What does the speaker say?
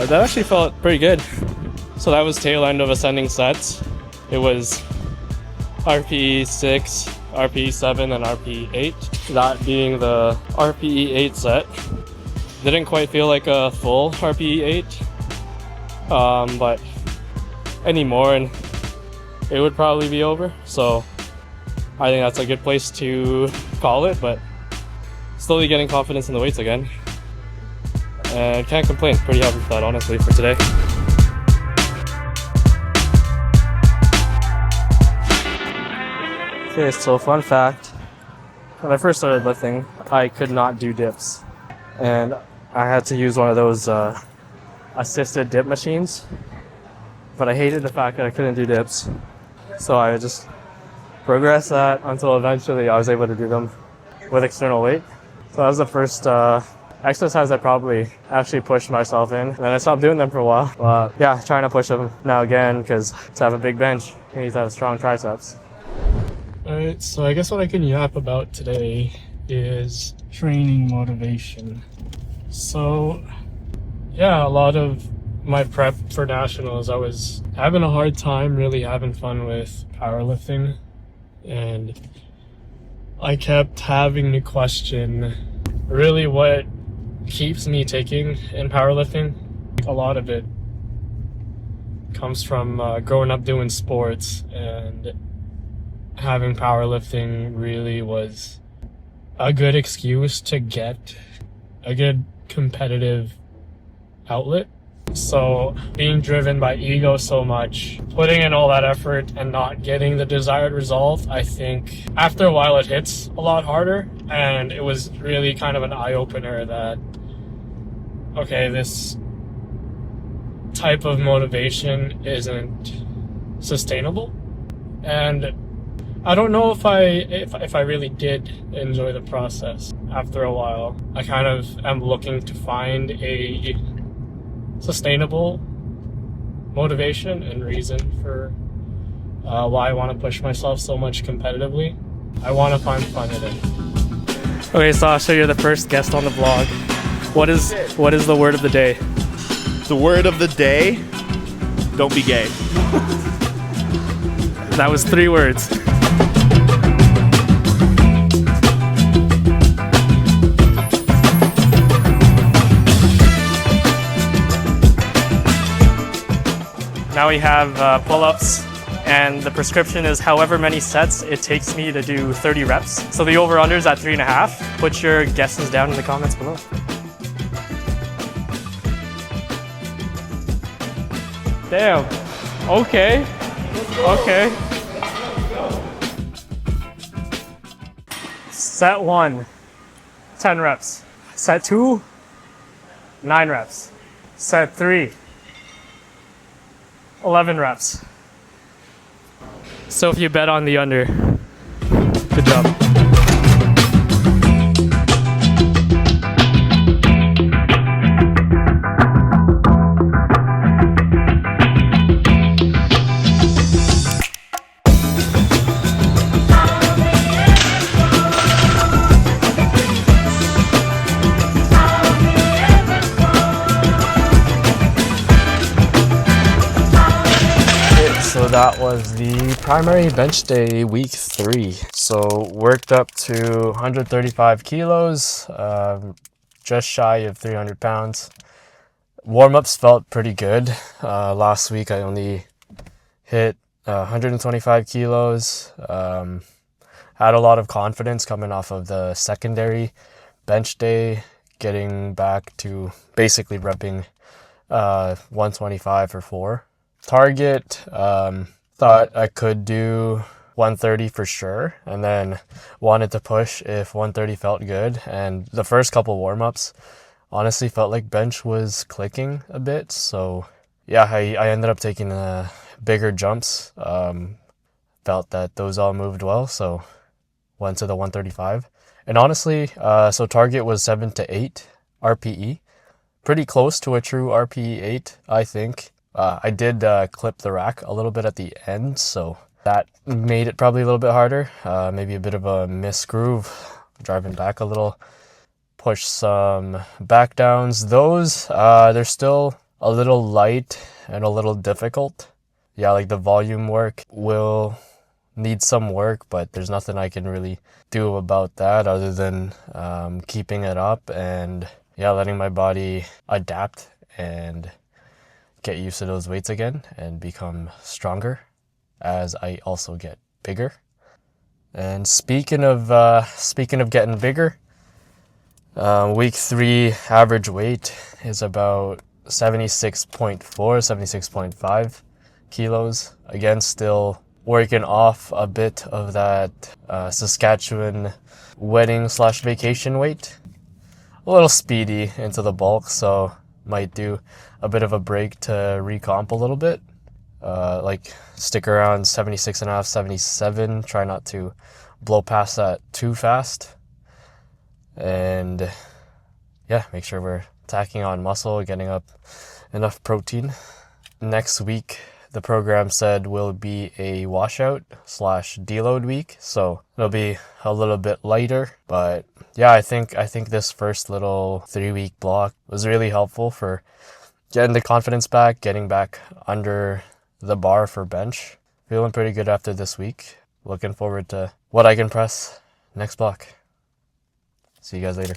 That actually felt pretty good. So that was tail end of ascending sets. It was RPE 6, RPE 7, and RPE 8. That being the RPE 8 set. Didn't quite feel like a full RPE 8, but any more and it would probably be over. So I think that's a good place to call it, but slowly getting confidence in the weights again. And can't complain, pretty happy with that honestly for today. Okay, so fun fact, when I first started lifting, I could not do dips. And I had to use one of those assisted dip machines. But I hated the fact that I couldn't do dips. So I just progressed that until eventually I was able to do them with external weight. So that was the first exercise I probably actually pushed myself in. And then I stopped doing them for a while. But yeah, trying to push them now again, because to have a big bench, you need to have strong triceps. Alright, so I guess what I can yap about today is training motivation. So yeah, a lot of my prep for nationals, I was having a hard time really having fun with powerlifting, and I kept having to question really what keeps me ticking in powerlifting. A lot of it comes from growing up doing sports, and having powerlifting really was a good excuse to get a good competitive outlet. So being driven by ego so much, putting in all that effort and not getting the desired result, I think after a while it hits a lot harder. And it was really kind of an eye-opener that, okay, this type of motivation isn't sustainable. And I don't know if I really did enjoy the process after a while. I kind of am looking to find a sustainable motivation and reason for why I want to push myself so much competitively. I want to find fun in it. Okay, Sasha, you're the first guest on the vlog. What is the word of the day? The word of the day, don't be gay. That was 3 words. Now we have pull-ups, and the prescription is however many sets it takes me to do 30 reps. So the over-under is at 3.5. Put your guesses down in the comments below. Damn. Okay. Okay. Set 1, 10 reps. Set 2, 9 reps. Set 3, 11 reps. So if you bet on the under, good job. So that was the primary bench day, week 3. So worked up to 135 kilos, just shy of 300 pounds. Warm-ups felt pretty good. Last week I only hit 125 kilos. Had a lot of confidence coming off of the secondary bench day, getting back to basically repping 125 for 4. Target, thought I could do 130 for sure, and then wanted to push if 130 felt good. And the first couple warm-ups honestly felt like bench was clicking a bit, so yeah, I ended up taking bigger jumps. Felt that those all moved well, so went to the 135. And honestly, so target was 7 to 8 RPE, pretty close to a true RPE 8, I think. I did clip the rack a little bit at the end, so that made it probably a little bit harder. Maybe a bit of a miss groove, driving back a little. Push some back downs. Those, they're still a little light and a little difficult. Yeah, like the volume work will need some work, but there's nothing I can really do about that other than keeping it up and yeah, letting my body adapt and get used to those weights again and become stronger as I also get bigger. And speaking of getting bigger, week 3 average weight is about 76.4, 76.5 kilos. Again, still working off a bit of that Saskatchewan wedding / vacation weight. A little speedy into the bulk, so might do a bit of a break to recomp a little bit. Like stick around 76.5, 77. Try not to blow past that too fast. And yeah, make sure we're tacking on muscle, getting up enough protein. Next week, the program said will be a washout / deload week, so it'll be a little bit lighter. But yeah, I think this first little 3-week block was really helpful for getting the confidence back, getting back under the bar for bench. Feeling pretty good after this week. Looking forward to what I can press next block. See you guys later.